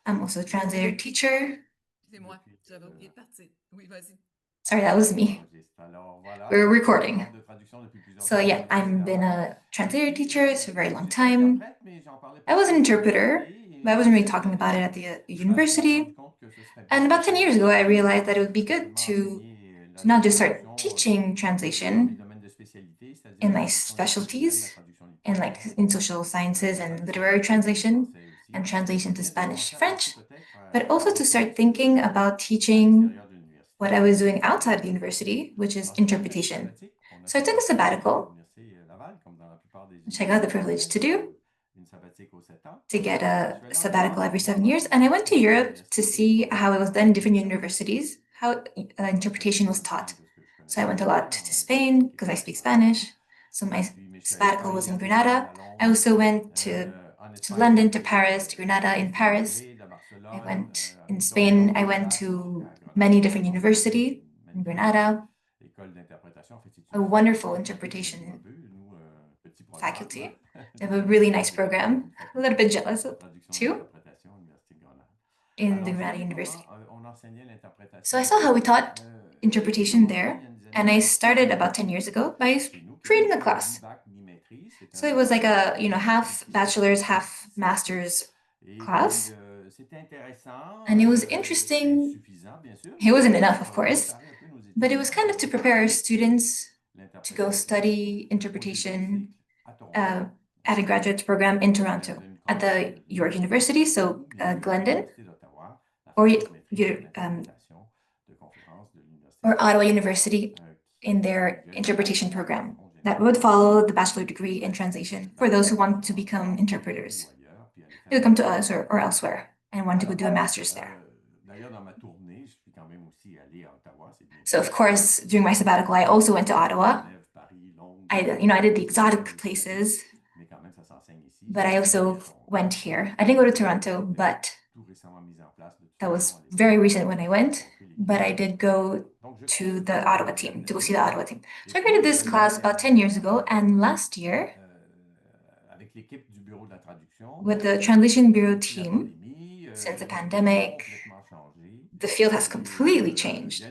I'm also a translator teacher. Sorry, that was me. We're recording. So yeah, I've been a translator teacher for a very long time. I was an interpreter, but I wasn't really talking about it at the university. And about 10 years ago, I realized that it would be good to not just start teaching translation in my specialties, in like in social sciences and literary translation and translation to Spanish, French, but also to start thinking about teaching what I was doing outside the university, which is interpretation. So I took a sabbatical, which I got the privilege to do, to get a sabbatical every 7 years. And I went to Europe to see how it was done in different universities, how interpretation was taught. So I went a lot to Spain because I speak Spanish. So my sabbatical was in Granada. I also went to London, to Paris, to Granada in Paris. I went in Spain. I went to many different universities in Granada, a wonderful interpretation faculty. They have a really nice program, a little bit jealous of, too, in the Granada University. So I saw how we taught interpretation there, and I started about 10 years ago by creating a class. So it was like a half bachelor's, half master's class. And it was interesting. It wasn't enough, of course, but it was kind of to prepare our students to go study interpretation at a graduate program in Toronto at the York University, so Glendon, or Ottawa University in their interpretation program that would follow the bachelor degree in translation for those who want to become interpreters. They would come to us or elsewhere and want to go do a master's there. So of course, during my sabbatical, I also went to Ottawa. I did the exotic places, but I also went here. I didn't go to Toronto, but that was very recent when I went. But I did go to the Ottawa team, to go see the Ottawa team. So I created this class about 10 years ago, and last year, with the Translation Bureau team, since the pandemic, the field has completely changed.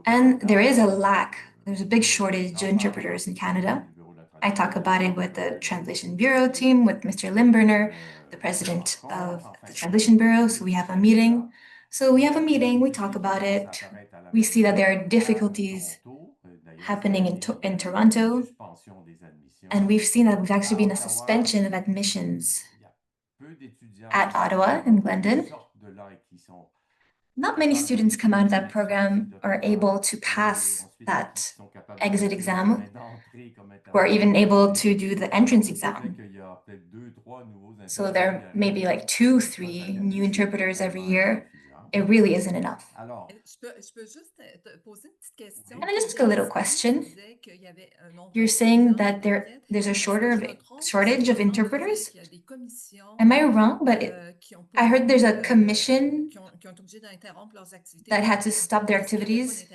And there is a lack, there's a big shortage of interpreters in Canada. I talk about it with the Translation Bureau team, with Mr. Limburner, the president of the Translation Bureau. So we have a meeting. We talk about it. We see that there are difficulties happening in Toronto. And we've seen that we've actually been a suspension of admissions at Ottawa and Glendon. Not many students come out of that program are able to pass that exit exam or even able to do the entrance exam. So there may be like 2, 3 new interpreters every year. It really isn't enough. And I just a little question. You're saying that there's a shortage of interpreters? Am I wrong? But I heard there's a commission that had to stop their activities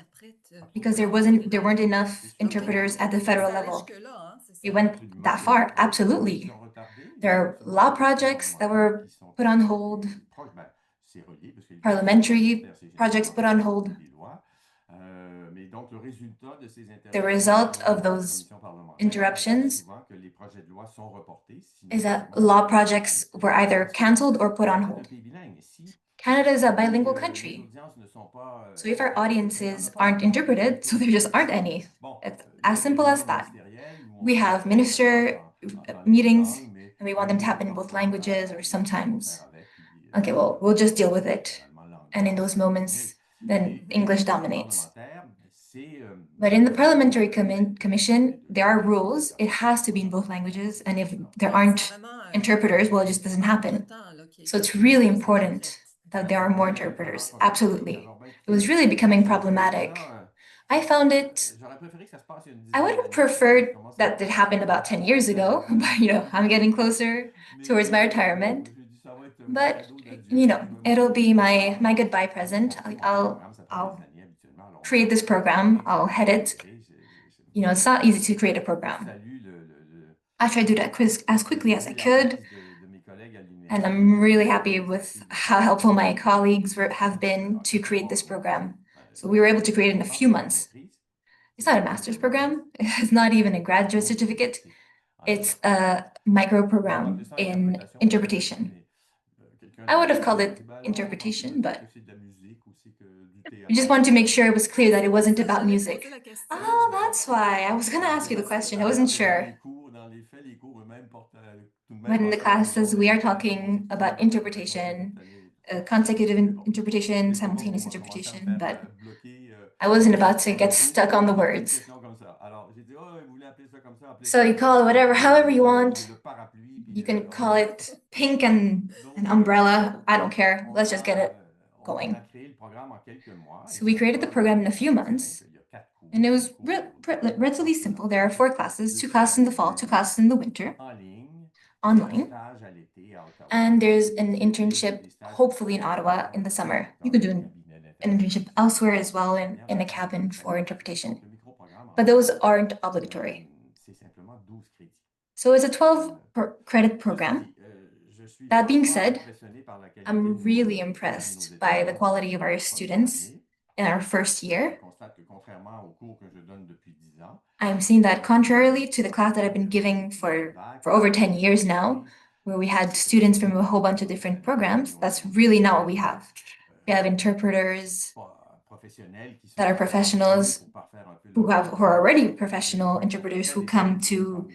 because there weren't enough interpreters at the federal level. It went that far, absolutely. There are law projects that were put on hold, parliamentary projects put on hold. The result of those interruptions is that law projects were either canceled or put on hold. Canada is a bilingual country. So if our audiences aren't interpreted, so there just aren't any. It's as simple as that. We have minister meetings, and we want them to happen in both languages, or sometimes, okay, well, we'll just deal with it. And in those moments, then English dominates. But in the Parliamentary Commission, there are rules. It has to be in both languages. And if there aren't interpreters, well, it just doesn't happen. So it's really important that there are more interpreters. Absolutely. It was really becoming problematic. I found it, I would have preferred that it happened about 10 years ago, but I'm getting closer towards my retirement. But it'll be my goodbye present. I'll create this program. I'll head it. It's not easy to create a program. I tried to do that as quickly as I could. And I'm really happy with how helpful my colleagues have been to create this program. So we were able to create it in a few months. It's not a master's program. It's not even a graduate certificate. It's a micro program in interpretation. I would have called it interpretation, but I just wanted to make sure it was clear that it wasn't about music. Oh, that's why. I was going to ask you the question. I wasn't sure. But in the classes, we are talking about interpretation, consecutive interpretation, simultaneous interpretation, but I wasn't about to get stuck on the words. So you call it whatever, however you want. You can call it pink and an umbrella. I don't care. Let's just get it going. So we created the program in a few months, and it was relatively simple. There are 4 classes, 2 classes in the fall, 2 classes in the winter, online. And there's an internship, hopefully in Ottawa in the summer. You could do an internship elsewhere as well in a cabin for interpretation. But those aren't obligatory. So it's a 12 credit program. That being said, I'm really impressed by the quality of our students in our first year. I'm seeing that contrarily to the class that I've been giving for over 10 years now, where we had students from a whole bunch of different programs. That's really not what we have. We have interpreters that are professionals who are already professional interpreters who come to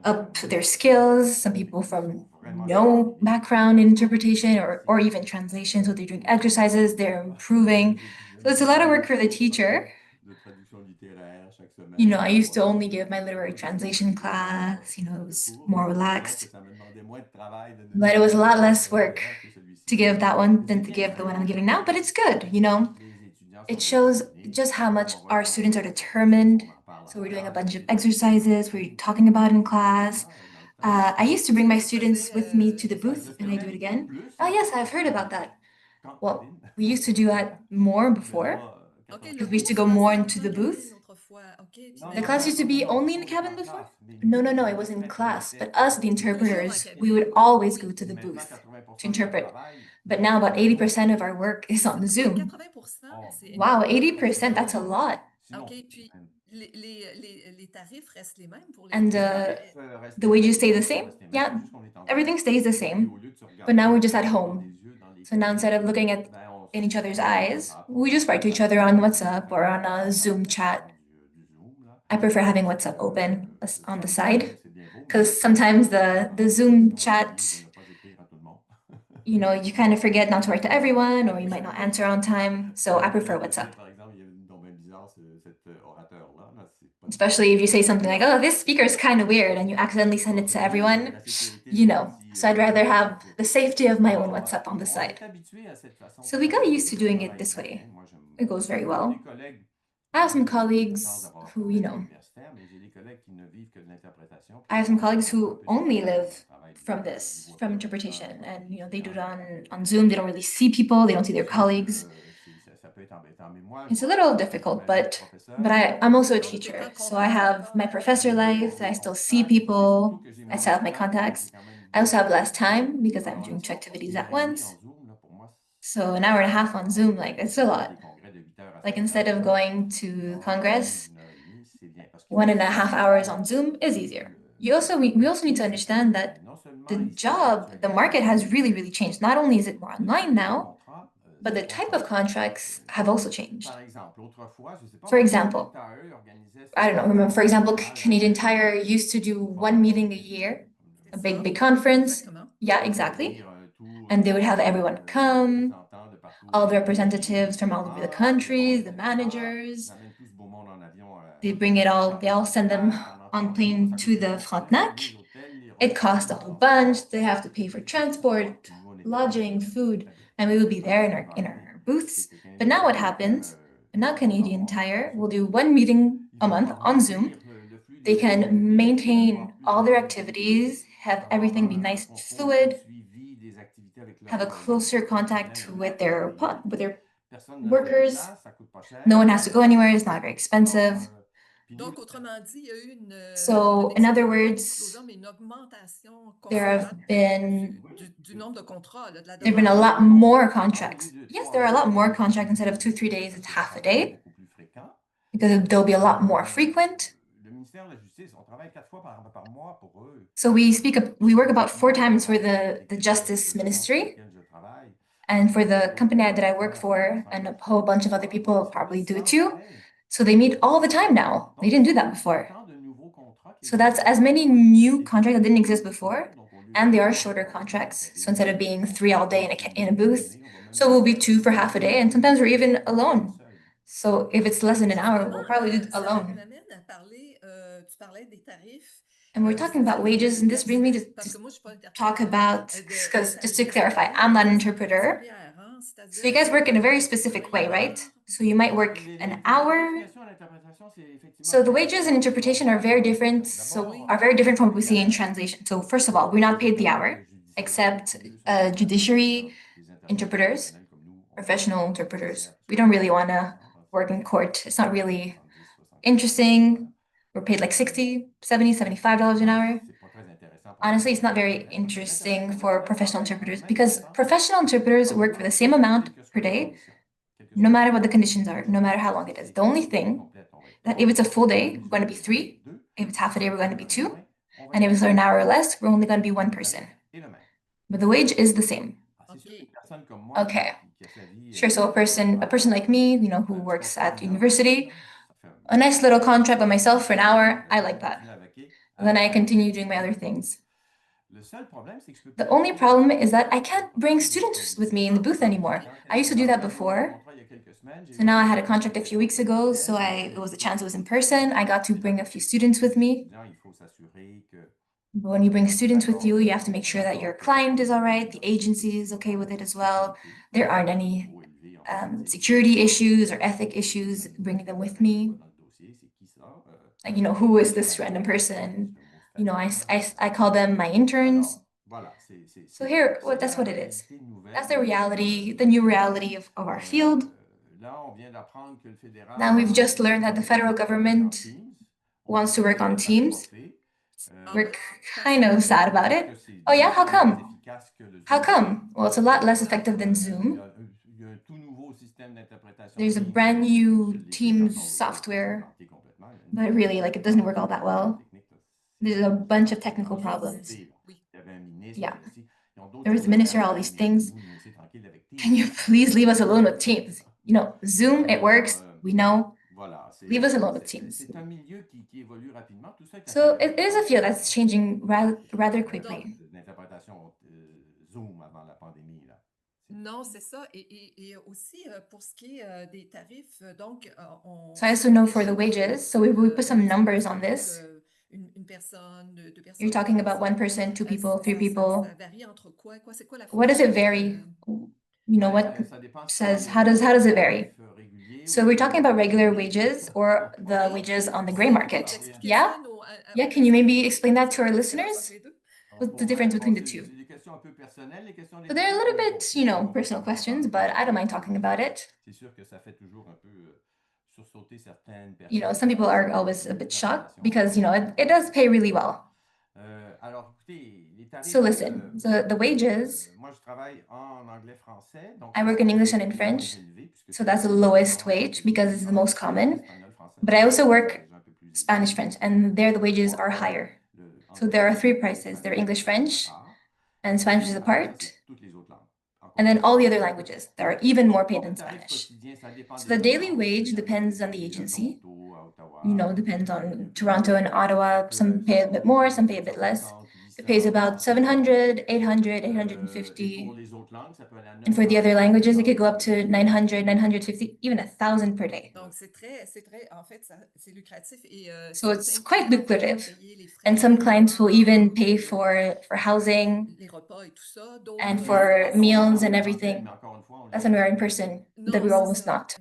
up their skills, some people from no background in interpretation or even translation. So they're doing exercises, they're improving. So it's a lot of work for the teacher. I used to only give my literary translation class, it was more relaxed. But it was a lot less work to give that one than to give the one I'm giving now, but it's good. It shows just how much our students are determined. So we're doing a bunch of exercises, we're talking about in class. I used to bring my students with me to the booth, and I do it again. Oh, yes, I've heard about that. Well, we used to do that more before, because we used to go more into the booth. The class used to be only in the cabin before? No, no, no, it was in class. But us, the interpreters, we would always go to the booth to interpret. But now about 80% of our work is on Zoom. Wow, 80%, that's a lot. And the wages stay the same? Yeah, everything stays the same. But now we're just at home. So now instead of looking in each other's eyes, we just write to each other on WhatsApp or on a Zoom chat. I prefer having WhatsApp open on the side because sometimes the Zoom chat, you kind of forget not to write to everyone or you might not answer on time. So I prefer WhatsApp. Especially if you say something like, oh, this speaker is kind of weird, and you accidentally send it to everyone, So I'd rather have the safety of my own WhatsApp on the side. So we got used to doing it this way. It goes very well. I have some colleagues who, I have some colleagues who only live from interpretation, and they do it on Zoom. They don't really see people, they don't see their colleagues. It's a little difficult, but I'm also a teacher, so I have my professor life. I still see people. I still have my contacts. I also have less time because I'm doing 2 activities at once. So an hour and a half on Zoom, it's a lot. Like instead of going to Congress, 1.5 hours on Zoom is easier. We also need to understand that the market has really, really changed. Not only is it more online now, but the type of contracts have also changed. For example, I don't know, remember, for example, Canadian Tire used to do one meeting a year, a big conference. Yeah, exactly. And they would have everyone come, all the representatives from all over the country, the managers. They all send them on plane to the Frontenac. It costs a whole bunch. They have to pay for transport, lodging, food, and we will be there in our booths. But now what happens? Now Canadian Tire will do one meeting a month on Zoom. They can maintain all their activities, have everything be nice and fluid, have a closer contact with their workers. No one has to go anywhere. It's not very expensive. Donc, autrement dit, il y a eu So, in other pas une words, explosion, mais une augmentation there have considérable been du nombre de contrats, là, de la there have been demande a de lot contrats. more contracts. Yes, there are a lot more contracts. Instead of 2, 3 days, it's half a day because they'll be a lot more frequent. So we work about 4 times for the Justice Ministry. And for the company that I work for, and a whole bunch of other people probably do it too. So they meet all the time now. They didn't do that before. So that's as many new contracts that didn't exist before, and they are shorter contracts. So instead of being 3 all day in a booth, so we'll be 2 for half a day, and sometimes we're even alone. So if it's less than an hour, we'll probably do it Ça alone. m'amène à parler, tu parlais des tarifs. And we're talking about wages, and this brings me to Parce que moi, je suis pas talk interprète, about, because just to clarify, I'm not an interpreter. So you guys work in a very specific way, right? So you might work an hour. So the wages in interpretation are very different. So are very different from what we see in translation. So first of all, we're not paid the hour, except judiciary interpreters, professional interpreters. We don't really want to work in court. It's not really interesting. We're paid like 60, 70, $75 an hour. Honestly, it's not very interesting for professional interpreters because professional interpreters work for the same amount per day, no matter what the conditions are, no matter how long it is. The only thing that if it's a full day, we're going to be 3. If it's half a day, we're going to be 2. And if it's an hour or less, we're only going to be 1 person. But the wage is the same. Okay. Sure. So a person like me, who works at university, a nice little contract by myself for an hour, I like that. And then I continue doing my other things. The only problem is that I can't bring students with me in the booth anymore. I used to do that before. So now I had a contract a few weeks ago, so it was a chance it was in person. I got to bring a few students with me. But when you bring students with you, you have to make sure that your client is all right, the agency is okay with it as well. There aren't any security issues or ethic issues bringing them with me. Like, who is this random person? I call them my interns. So here, that's what it is. That's the reality, the new reality of our field. Now we've just learned that the federal government wants to work on Teams. We're kind of sad about it. Oh yeah, how come? How come? Well, it's a lot less effective than Zoom. There's a brand new Teams software, but really, it doesn't work all that well. There's a bunch of technical problems. Yeah. There was the minister, all these things. Can you please leave us alone with Teams? Zoom, it works. We know. Leave us alone with Teams. So it is a field that's changing rather quickly. Non, c'est ça. Et aussi, pour ce qui est des tarifs, donc, So I also know for the wages, so we put some numbers on this. Une personne, 2 personnes. You're talking about 1 person, 2 people, 3 people. Ça varie entre quoi? C'est quoi la What does it vary? How does it vary? So we're talking about regular wages or the wages on the gray market. Yeah? Yeah, can you maybe explain that to our listeners? What's the difference between the two? So they're a little bit, personal questions, but I don't mind talking about it. Some people are always a bit shocked because, it does pay really well. So listen, the wages, I work in English and in French, so that's the lowest wage because it's the most common. But I also work Spanish, French, and there the wages are higher. So there are 3 prices. There are English, French, and Spanish is a part. And then all the other languages that are even more paid than Spanish. So the daily wage depends on the agency. Depends on Toronto and Ottawa. Some pay a bit more, some pay a bit less. It pays about 700, 800, 850. And for the other languages, it could go up to 900, 950, even 1,000 per day. Donc, c'est très, en fait, c'est lucratif. So it's quite lucrative. And some clients will even pay for housing and for meals and everything. That's when we're in person, that we're almost not.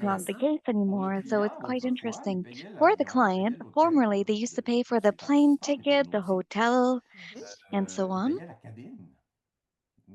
Not the case anymore, so it's quite interesting. For the client, formerly they used to pay for the plane ticket, the hotel, and so on.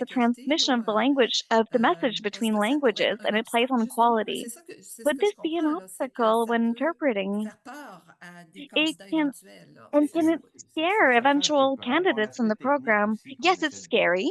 the qualité, transmission of the là, language of the message est-ce between que ça pourrait être languages, un and it plays obstacle, on justement? quality. C'est ce Would que this je be an comprends, là, c'est que obstacle ça when peut interpreting? faire peur à des It candidats can, éventuels, là. and C'est can ça. it scare ça fait un peu eventual peur. Il y a un candidates in aspect the technique program? aussi qu'on Yes, it's essaie scary.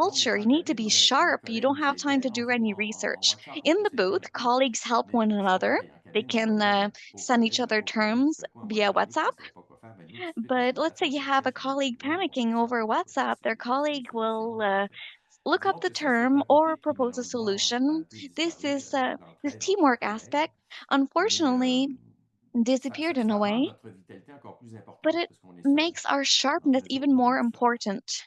culture. You need to be sharp. You don't have time to do any research. va le faire In parce que the c'est booth, automatique. colleagues help Mais one si on another. travaille en They cabine, can là, faut send each prévenir other l'autre collègue, tu terms fais quoi? Moi, je via t'arrive, tu WhatsApp. sais pas quoi faire, ben là, tout de suite, on se But met let's say d'accord, you tu have a check, on dit, colleague bon, on va panicking faire ça, over on fait ci, WhatsApp. Their voici les colleague will solutions. look up Disons the que ça, c'est term un or côté qui, propose a malheureusement, a un solution. peu This disparu, is this l'entraide entre teamwork collègues. aspect, Mais unfortunately, ça, disappeared ça, in a ça rend way, notre vitalité encore plus but importante it parce qu'on est seul. makes our Alors, je sharpness veux dire, even nous, on more est seul. important.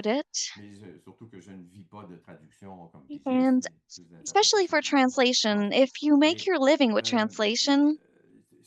about it. Surtout que je ne vis pas de traduction comme pigiste, And mais plus especially d'interprétation for de langue québécoise. translation, if you make Mais your living with euh, translation,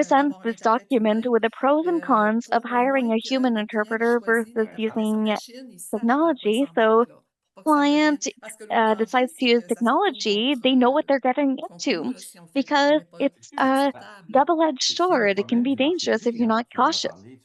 presents d'avoir this interprète document humain with the pros and cons of pour au hiring moins a que human le client qui interpreter choisit versus l'interprétation using machine, il sache dans quoi il technology. So s'embarque, là, pour pas que ça devienne... client Parce que l'autre danger, decides to c'est use que ça se retourne technology, they know what they're getting contre nous into là, si on fait, on because met pas it's tout a sur table. double-edged C'est le sword. It can problème be du dangerous if marketing, you're hein. not Tu m'en as cautious. parlé,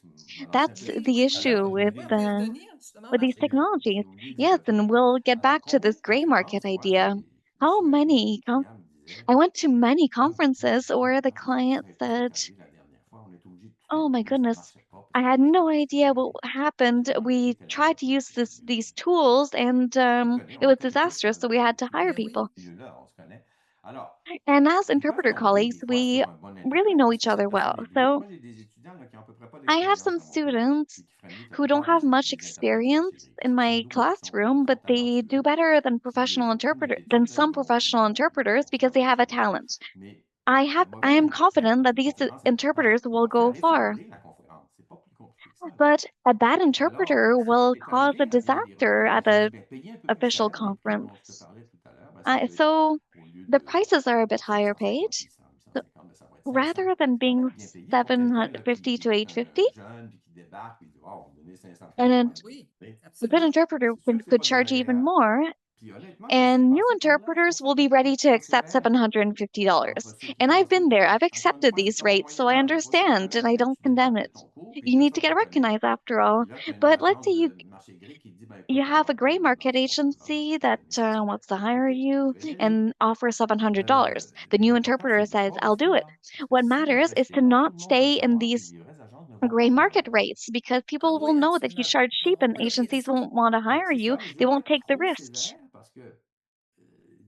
That's the issue Oui, on va y revenir justement with à these ça. technologies. J'ai oublié d'y Yes, and revenir. we'll get back to Combien this de gray market conférences, moi, idea. les How many clients me disaient, I went to many ah, mais conferences where the comment ça client fait? Qu'est-ce qui est said, arrivé la dernière fois? On est obligé de tout "Oh my fermer, ça ne goodness, marchait pas parce I que had no idea j'avais what happened. We était tried là-bas. to use these tools, and it On was était tous disastrous, so we had to hire Ben oui. people." ce milieu-là, on se connaît. Alors, And as ils peuvent interpreter tomber colleagues, des fois we sur un bon really interprète know parce each que cette other personne well. est douée. So Moi, j'ai des étudiants là, qui n'ont à peu près pas I have d'expérience some dans mon cours, students puis qui ferait mieux que la who don't plupart have much des interprètes en experience marché gris in parce qu'ils sont my doués, classroom, ils sont but they do talentueux, better than puis professional plus interpreter than multitudes, là, some professional ils interpreters vont because they savoir have a s'en sortir. talent. Mais I un mauvais am interprète confident dans that une these conférence importante, interpreters il will va go faire far. effondrer la conférence. C'est pas plus compliqué que ça, là. But a bad Alors, interpreter si ça will t'est cause a arrivé à bien des disaster reprises, at j'ai dit, the ben, payez un peu plus official cher, les prix dont je te conference. parlais tout à l'heure, ben, ça va être, So au lieu the de prices are a bit higher paid. 750, 800, So 850, ben, ça va être 500. rather than Quand being même bien payé pour quelqu'un là, 750 qui to est un 850, jeune puis qui débarque et dit, oh, on va me donner 500$ and pour then un. Oui, Tu sais, a good absolument. interpreter c'est sûr que c'est could pas charge even désagréable. more, Puis honnêtement, quand je suis and new passé par là, c'est pour interpreters ça will que be je peux ready être to accept transparent entre $750. ceux qui And I've pensent que been there. I've encore une accepted fois, c'est these ton rates, bon so I erreur. Pas sûr qu'à understand la and I fin, don't tu condemn débarques de it. ton cours, puis You une need to personne get te connaît. recognized after all. Puis là, tu as une But let's agence say you de marché gris qui te dit, ben you écoute, on have va a te gray payer, market dans ce cas-là, on agency va te that donner 500 wants to pièces. hire OK, you tu fais le deal. and offer $700. The new L'important, interpreter c'est de ne says, pas "I'll rester do it." là. Parce que What si vous matters is restez to là, tout not le monde va le stay in savoir, puis these les vraies agences ne vont pas gray vous market garder. rates because Ah people will oui, know that you absolument. charge On cheap va and pas de agencies risque. won't want to hire C'est you. ça, mais je They veux pas won't être take the trop risk. sévère parce que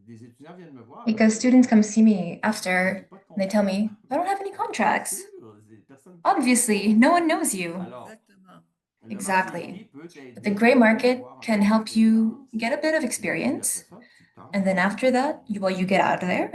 des étudiants viennent me voir Because après, students come see me j'ai after pas de and they tell contrat. me, I don't have any Bien contracts. sûr, personne ne te Obviously, connaît. no one knows you. Alors, Exactement. le marché gris Exactly. peut But the t'aider gray à market avoir un can peu help you d'expérience. get a bit of Puis après experience. ça, tu tentes And then l'autre, after that, you get out of there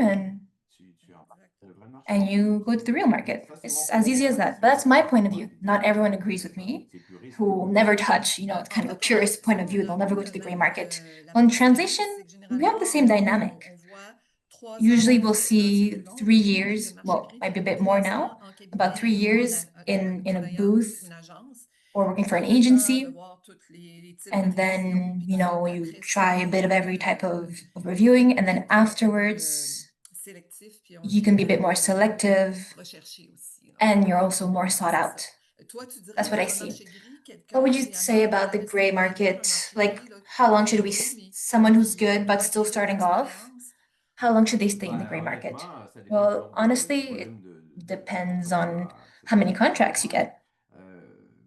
tu embarques Exact. sur le vrai marché. and you go to the real market. Ça, c'est mon It's point as de easy vue. as Hein. that. But that's my point of Moi, view. c'est Not puriste. everyone agrees with me, C'est puriste who un will peu. never touch, En, it's en kind of a fait, on a purist point of ça, view. on a They'll un never peu go to the gray avec market. la Well, in marche translation, grise, c'est que we have généralement, the same dynamic. on voit 3 ans, Usually we'll là, c'est see plus long, 3 years, le marché well, gris, might be a bit more 3 ans now, en about cabinet, 3 years in a travaillant pour booth une agence. or working for an Le temps de agency. voir tous les types de And révisions, then, puis tout ça. Puis you après try ça, a bit of every type of reviewing. And on then peut être un peu afterwards, sélectif, puis on you can be a devient bit more selective recherché aussi. Là. and you're also more sought C'est out. ça. Toi, tu That's what dirais I un see. marché gris, What quelqu'un would qui you est say amateur de about la the gray responsabilité, un market? marché Like, gris là, how long should we, nouveau, mais someone who's qui good but doit still acquérir de starting off, l'expérience? how long should they stay in the Ben, gray market? honnêtement, ça dépend du Well, nombre honestly, du it volume de la depends personne on que how tu many as devant contracts you toi. get.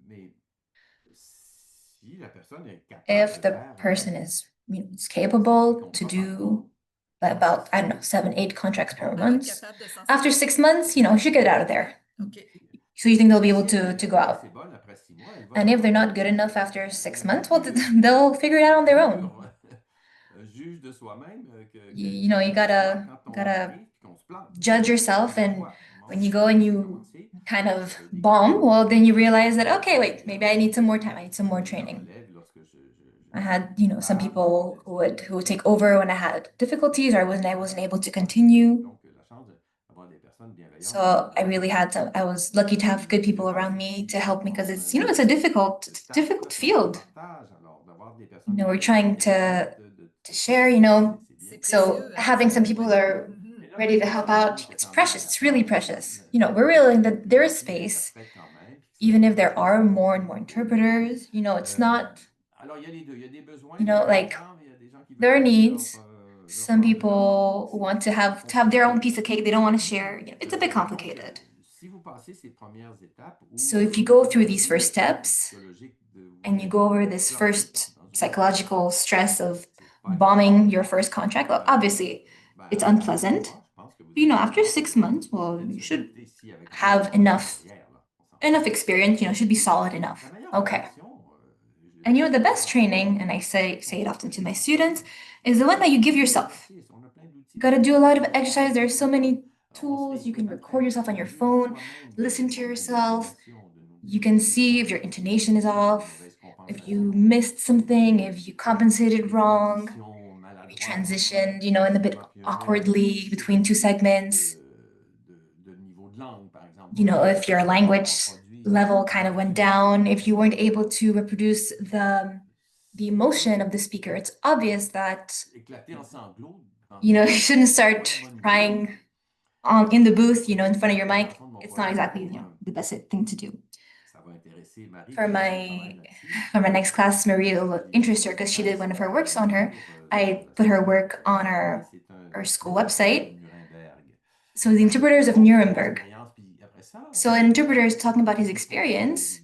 Mais si la personne est capable If de the faire person is, is des capable to contrats par mois, do about, I don't know, 7, 8 contracts per Alors, être month, capable de s'en after sortir? 6 months, you should get out of there. OK. So you think they'll be able si elle to n'est go pas out. assez bonne après 6 mois, elle va And if they're savoir. not good enough after 6 months, well, Plus they'll figure it out on their own. juge de soi-même You know, you que des fois, gotta quand on gotta arrive et qu'on se plante. judge yourself, Des and fois, moi, when you go and j'ai you commencé, kind of j'avais des bomb, cours, well, then you realize that, j'avais okay, des wait, maybe I need some more time. I need some more la training. relève lorsque I had, some capable, people who would je take over when I had difficulties or I wasn't able to continue. Donc, la chance d'avoir des personnes bienveillantes. So I was lucky to have good people around me to help me because it's a difficult field. We're trying to share, C'est so précieux, having some people absolument, that oui. are ready to help out, it's precious. It's really precious. We're realizing that there is space, even if there are more and more interpreters. It's not, Alors, il y a les deux. Il y a des besoins, like, mais il y a des gens qui there are veulent needs. leur Some part de people gâteau. want to have their own piece of cake. They don't want to share. It's a bit complicated. Si vous passez ces premières étapes, So if you go through these first steps and you go over this first psychological stress of bombing your first contract, well, obviously it's unpleasant. But, after 6 months, well, you should have enough experience, should be solid enough. Okay. And the best training, and I say it often to my students, is the one that you give yourself. You got to do a lot of exercise. There are so many tools. You can record yourself on your phone, listen to yourself. You can see if your intonation is off, if you missed something, if you compensated wrong, if you transitioned, in a bit awkwardly between two segments. If your language level kind of went down, if you weren't able to reproduce the emotion of the speaker, it's obvious that you shouldn't start crying in the booth, in front of your mic. It's not exactly the best thing to do. for my for my next class, Maria will interest her because she did one of her works on her. I put her work on our school website. So the interpreters of Nuremberg. So an interpreter is talking about his experience,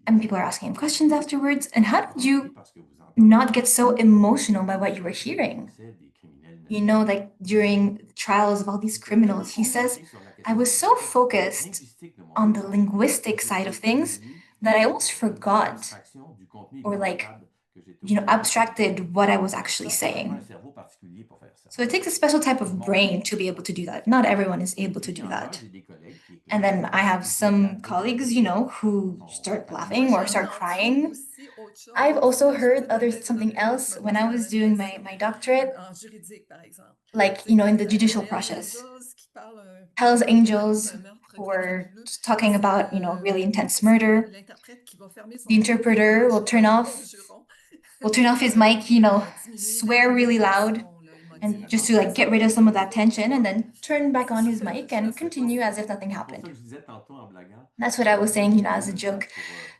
and people are asking him questions afterwards. And how did you not get so emotional by what you were hearing? You know, like during trials of all these criminals, he says, I was so focused on the linguistic side of things that I almost forgot or like, abstracted what I was actually saying. So it takes a special type of brain to be able to do that. Not everyone is able to do that. And then I have some colleagues, who start laughing or start crying. I've also heard something else when I was doing my doctorate, like, in the judicial process. Hell's Angels who were talking about, really intense murder. The interpreter will turn off his mic, swear really loud, and just to like get rid of some of that tension, and then turn back on his mic and continue as if nothing happened. That's what I was saying, as a joke,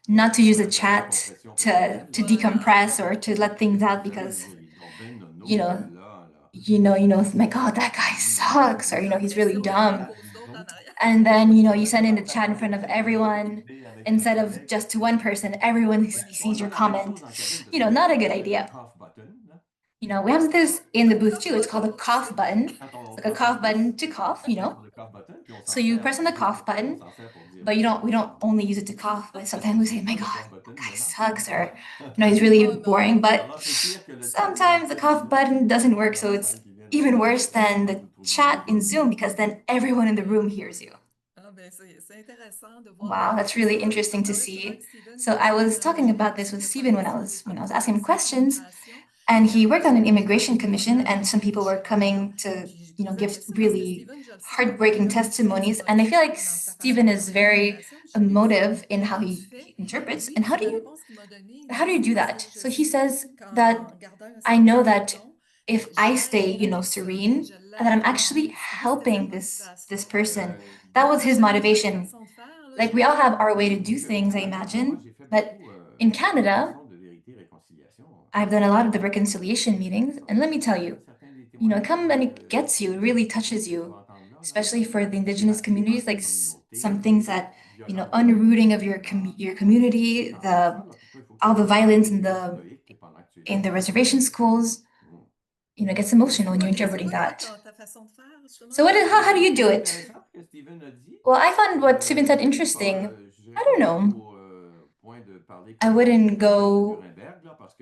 not to use the chat to decompress or to let things out because, my God, that guy sucks, or he's really dumb. And then, you send in the chat in front of everyone instead of just to one person, everyone sees your comment. Not a good idea. We have this in the booth too. It's called a cough button. It's like a cough button to cough, So you press on the cough button, but we don't only use it to cough, but sometimes we say, my God, that guy sucks, or he's really boring. But sometimes the cough button doesn't work, so it's even worse than the chat in Zoom because then everyone in the room hears you. Wow, that's really interesting to see. So I was talking about this with Steven when I was asking him questions, and he worked on an immigration commission, and some people were coming to, give really heartbreaking testimonies. And I feel like Steven is very emotive in how he interprets. And how do you do that? So he says that I know that if I stay, serene, and that I'm actually helping this person. That was his motivation. Like we all have our way to do things, I imagine. But in Canada, I've done a lot of the reconciliation meetings, and let me tell you, it comes and it gets you, it really touches you, especially for the Indigenous communities, like some things that, unrooting of your community, all the violence in the reservation schools, it gets emotional when you're interpreting that. So how do you do it? Well, I found what Steven said interesting. I don't know. I wouldn't go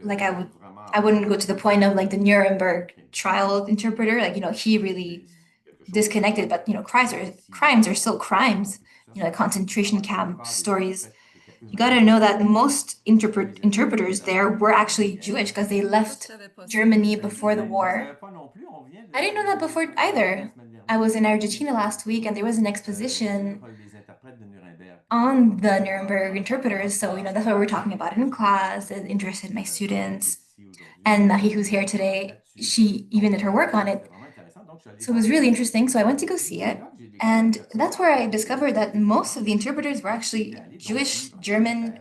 like I wouldn't go to the point of like the Nuremberg trial interpreter. Like, he really disconnected, but crimes are still crimes. Like concentration camp stories. You got to know that most interpreters there were actually Jewish because they left Germany before the war. I didn't know that before either. I was in Argentina last week and there was an exposition on the Nuremberg interpreters. So, that's what we're talking about in class. It interested my students. And Marie, who's here today, she even did her work on it. So it was really interesting. So I went to go see it. And that's where I discovered that most of the interpreters were actually Jewish German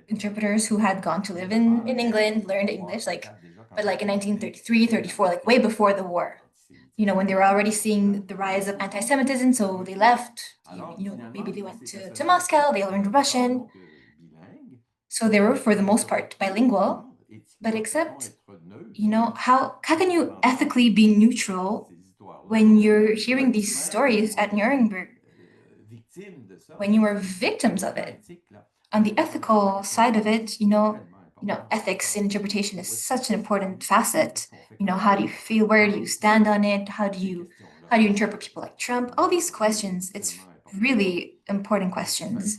interpreters who had gone to live in England, learned English, but like in 1933, 34, like way before the war. When they were already seeing the rise of anti-Semitism, so they left, maybe they went to Moscow, they learned Russian. So they were, for the most part, bilingual, but except, how can you ethically be neutral when you're hearing these stories at Nuremberg, when you were victims of it? On the ethical side of it, ethics and interpretation is such an important facet. How do you feel? Where do you stand on it? How do you interpret people like Trump? All these questions, it's really important questions.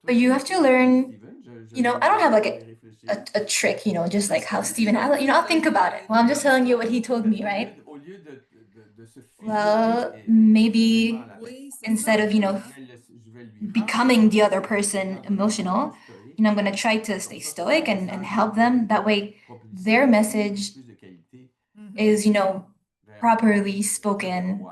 But you have to learn, I don't have like a trick, just like how Stephen, I'll think about it. Well, I'm just telling you what he told me, right? Well, maybe instead of, becoming the other person emotional, I'm going to try to stay stoic and help them. That way, their message is, properly spoken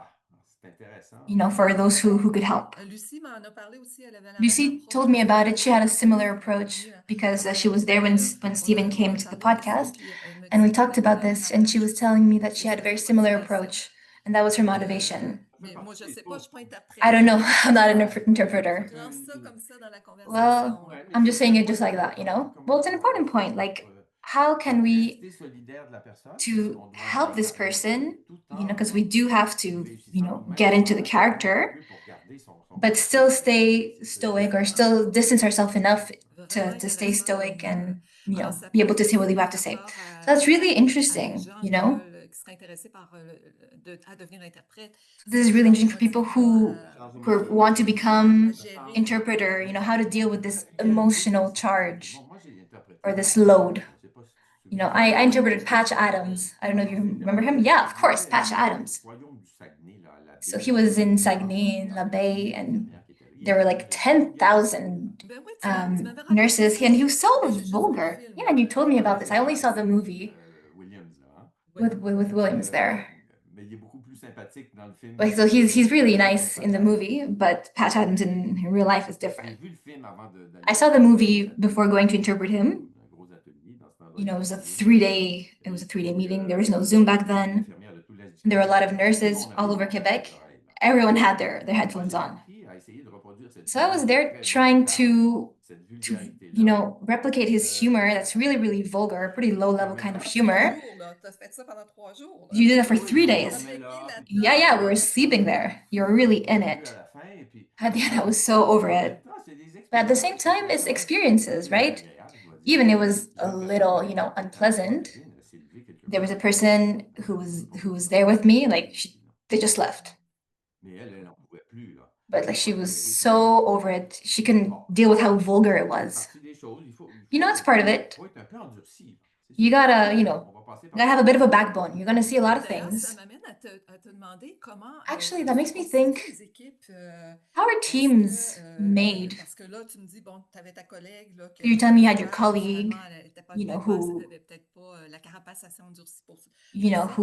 for those who could help. Lucie m'en a parlé aussi, elle avait la même Lucie approche told me que about it. She had a toi, similar puis, approach oui, because she was there when on Stephen a came to the parlé de ça, podcast, puis elle me and we disait talked qu'elle avait about vraiment this, la and même she was chose, telling me that que she had a ça very faisait pas de similar différence. approach, and that was her motivation. Mais moi, je sais pas, je suis pas interprète. I don't know. I'm not an interpreter. Je lance ça comme ça dans la Well, conversation. I'm just saying it just like that, you know? Well, it's an important point. Like, how can we to help this person, because we do have to, get into the character, but still stay stoic or still distance ourselves enough to stay stoic and, be able to say what we have to say. So that's really interesting, Qui seraient intéressés à devenir interprète. This is really interesting for people who want to become gérer interpreter, how to deal with this emotional charge or this load. I interpreted Patch Adams. I don't know if you remember him. Yeah, of course, Patch Adams. So he was in Saguenay, in La Baye, and there were like 10,000 Ben oui, tu m'avais raconté nurses, ça, and he was so mais j'ai juste vu le vulgar. film. Yeah, and you told me about this. I only saw the movie with Williams there. Mais il est beaucoup plus sympathique dans le film. Like, so he's really nice in the movie, but Patch Adams in real life is different. I saw the movie before going to interpret him. It was a 3-day meeting. There was no Zoom back then. There were a lot of nurses all over Quebec. Everyone had their headphones on. So I was there trying to replicate his humor. That's really, really vulgar, pretty low level kind of humor. You did it for 3 days. Yeah, we were sleeping there. You were really in it. At the end, I was so over it. But at the same time, it's experiences, right? Even it was a little, unpleasant. There was a person who was there with me, like they just left. But like she was so over it. She couldn't deal with how vulgar it was. It's part of it. You gotta have a bit of a backbone. You're gonna see a lot of things. Actually, that makes me think, how are teams made? You're telling me you had your colleague, who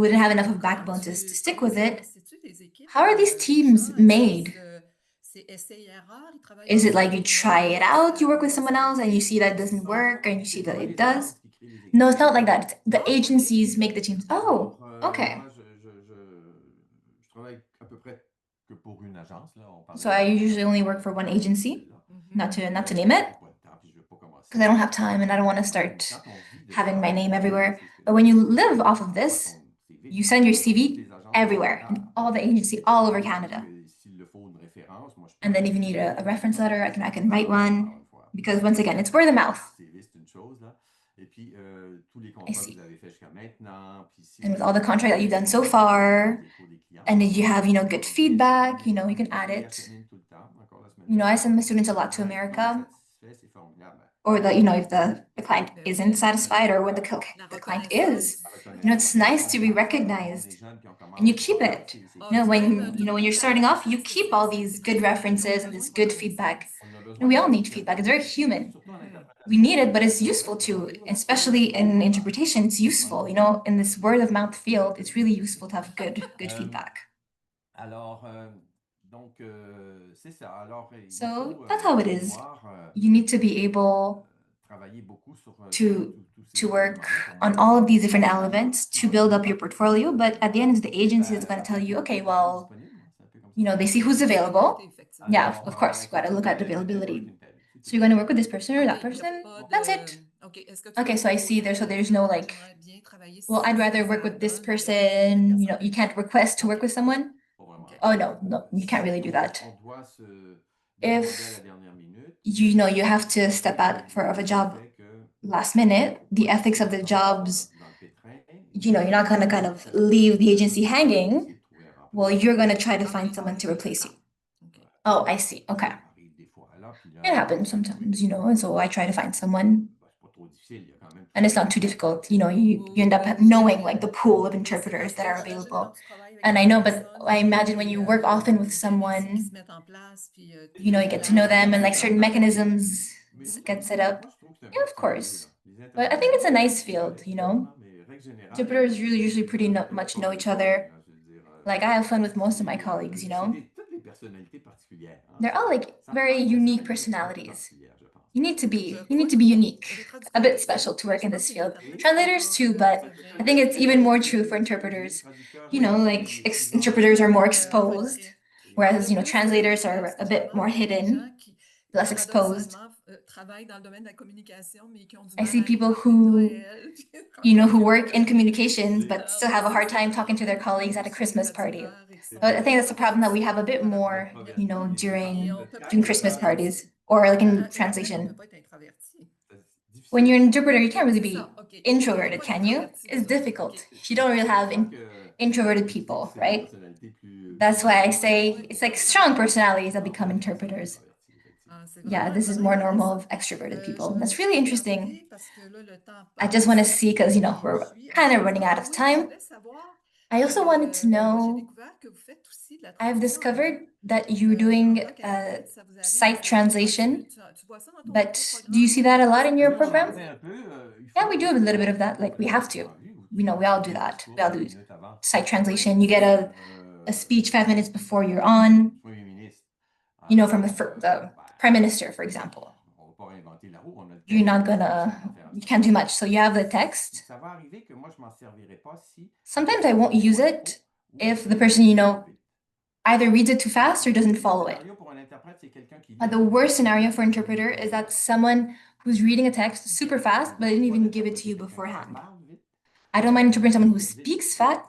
didn't have enough of a backbone to stick with it. How are these teams made? Is it like you try it out, you work with someone else, and you see that it doesn't work, and you see that it does? No, it's not like that. The agencies make the teams. Oh, okay. So I usually only work for one agency, not to name it, because I don't have time and I don't want to start having my name everywhere. But when you live off of this, you send your CV everywhere, in all the agency all over Canada. And then if you need a reference letter, I can write one, because once again, it's word of mouth. I see. And with all the contract that you've done so far, and if you have, good feedback, you can add it. I send my students a lot to America, or if the client isn't satisfied, or when the client is, it's nice to be recognized, and you keep it. When you're starting off, you keep all these good references and this good feedback. And we all need feedback. It's very human. We need it, but it's useful too, especially in interpretation. It's useful, in this word of mouth field. It's really useful to have good feedback. So that's how it is. You need to be able to work on all of these different elements to build up your portfolio. But at the end, the agency is going to tell you, okay, well, they see who's available. Yeah, of course, you got to look at the availability. So you're going to work with this person or that person. That's it. Okay, so I see there's no like, well, I'd rather work with this person. You can't request to work with someone. Oh, no, you can't really do that. If you have to step out of a job last minute, the ethics of the jobs, you're not going to kind of leave the agency hanging. Well, you're going to try to find someone to replace you. Oh, I see. Okay. It happens sometimes, and so I try to find someone. And it's not too difficult. You end up knowing like the pool of interpreters that are available. And I know, but I imagine when you work often with someone, you get to know them, and like certain mechanisms get set up. Yeah, of course. But I think it's a nice field, Interpreters usually pretty much know each other. Like I have fun with most of my colleagues, you know? Toutes les personnalités particulières, hein. They're all like Ça very prend une unique personnalité personalities. particulière, je pense. You need to Je be crois que unique, les a traducteurs bit aussi, special to mais work je in pense this que les field. interprètes sont Translators pas, too, but c'est vrai. I think it's even more true for Les interpreters. traducteurs, You know, like interpreters are more exposed, Il y whereas, a plus translators de are a bit justement more des hidden, gens qui less exposed. paradoxalement travaillent dans le domaine de la communication, mais qui ont du I mal see à arriver people en fête who, Noël. who work in communications, but still have a hard time talking to their Alors, colleagues at a sont Christmas des party. traducteurs et qui sont But I think that's the pas problem that we have a extravertis bit par more, rapport à- during Et on peut pas during être Christmas introverti. parties or like in Un interprète, on translation. peut pas être introverti. When you're an interpreter, you can't really C'est be ça, OK. introverted, Pas can you? d'introverti, It's ça. difficult. OK. You don't really have introverted people, right? That's why I say it's like strong personalities that become interpreters. Ah, c'est Yeah, vraiment, this is vraiment more normal intéressant. of extroverted Je people. vais That's juste really interesting. regarder parce que là, le temps I just want to passe. see, because, we're Je suis kind of en running out of oui, je time. voulais savoir, I also wanted to moi, j'ai know, découvert que vous faites aussi de la I've traduction en discovered vue. that you're En doing tant qu'interprète, ça vous arrive, site est-ce que translation, tu vois ça dans ton but programme? do you see that a lot in your Oui, program? j'en fais un peu. Yeah, we do a little bit of that. Like we have to. We all do that. We all do site translation. You get a speech 5 minutes before you're on, Premier ministre. from the prime minister, for example. On va pas réinventer la roue, on a le You're not texte, gonna, on fait en you sorte can't do que- much. So you have the text. Ça va arriver que moi, je m'en servirai pas si- Sometimes I won't use it if the person, either reads it too fast or doesn't follow it. Scénario pour un interprète, c'est quelqu'un qui lit But the un worst texte. scenario for interpreter is that someone who's reading a text super fast, but didn't even give it to you beforehand. I don't mind interpreting someone who speaks fast,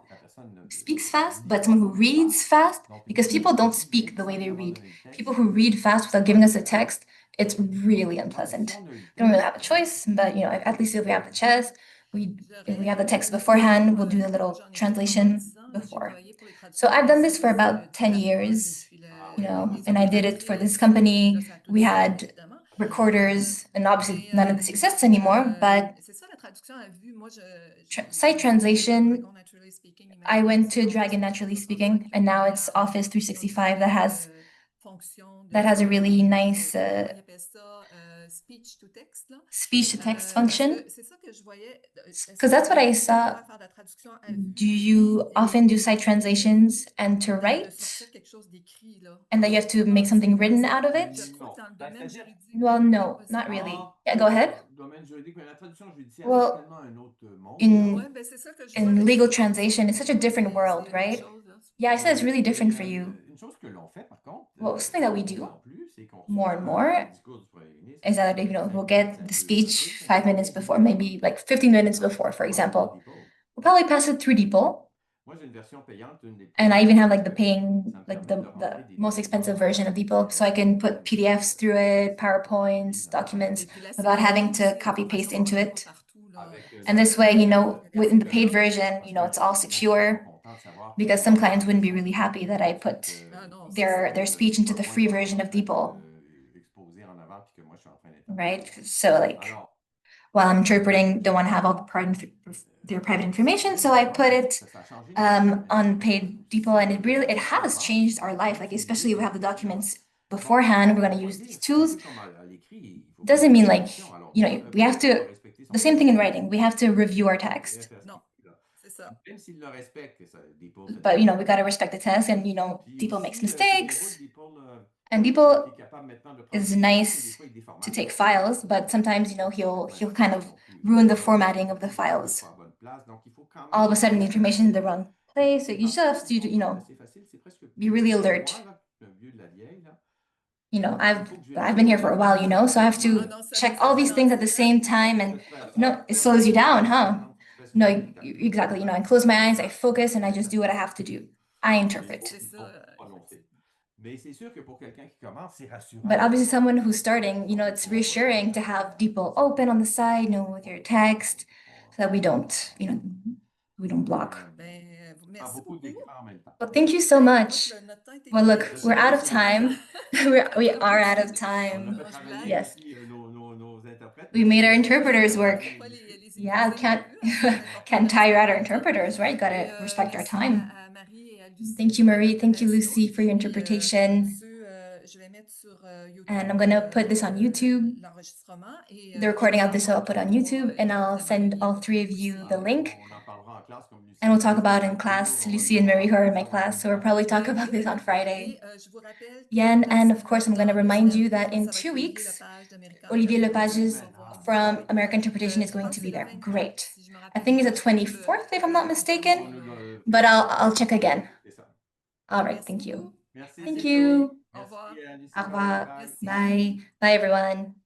but someone who reads fast, because people don't speak the way they read. People who read fast without giving us a text, it's really unpleasant. We don't really have a choice, but at least if we have the chess, if we have the text beforehand, we'll do the little translation before. So I've done this for about 10 years, and I did it for this company. We had recorders, and obviously none of this exists anymore, but site translation, I went to Dragon Naturally Speaking, and now it's Office 365 that has a really nice speech to text function. Because that's what I saw. Do you often do site translations and to write? And then you have to make something written out of it? Well, no, not really. Yeah, go ahead. Well, in legal translation, it's such a different world, right? Yeah, I said it's really different for you. Well, something that we do more and more is that, we'll get the speech 5 minutes before, maybe like 15 minutes before, for example. We'll probably pass it through DeepL. And I even have like the paying, like the most expensive version of DeepL, so I can put PDFs through it, PowerPoints, documents, without having to copy paste into it. And this way, within the paid version, it's all secure, because some clients wouldn't be really happy that I put their speech into the free version of DeepL. Right? So like, while I'm interpreting, don't want to have all their private information, so I put it on paid DeepL, and it has changed our life. Like, especially if we have the documents beforehand, we're going to use these tools. Doesn't mean like, we have to, the same thing in writing, we have to review our text. But we got to respect the text, and DeepL makes mistakes, and DeepL is nice to take files, but sometimes he'll kind of ruin the formatting of the files. All of a sudden the information in the wrong place, so you just have to be really alert. I've been here for a while, so I have to check all these things at the same time, and it slows you down, huh? No, exactly. I close my eyes, I focus, and I just do what I have to do. I interpret. But obviously, someone who's starting, it's reassuring to have DeepL open on the side, with your text, so that we don't block. Well, thank you so much. Well, look, we're out of time. We are out of time. Yes. We made our interpreters work. Yeah, can't tire out our interpreters, right? Gotta respect our time. Thank you, Marie. Thank you, Lucie, for your interpretation. And I'm gonna put this on YouTube. The recording of this I'll put on YouTube, and I'll send all three of you the link. And we'll talk about in class. Lucie and Marie who are in my class, so we'll probably talk about this on Friday. Yeah, and of course, I'm going to remind you that in 2 weeks, Olivier Lepage's from American Interpretation is going to be there. Great. I think it's the 24th, if I'm not mistaken, but I'll check again. All right, thank you. Thank you. Au revoir. Au revoir. Merci. Bye. Bye, everyone.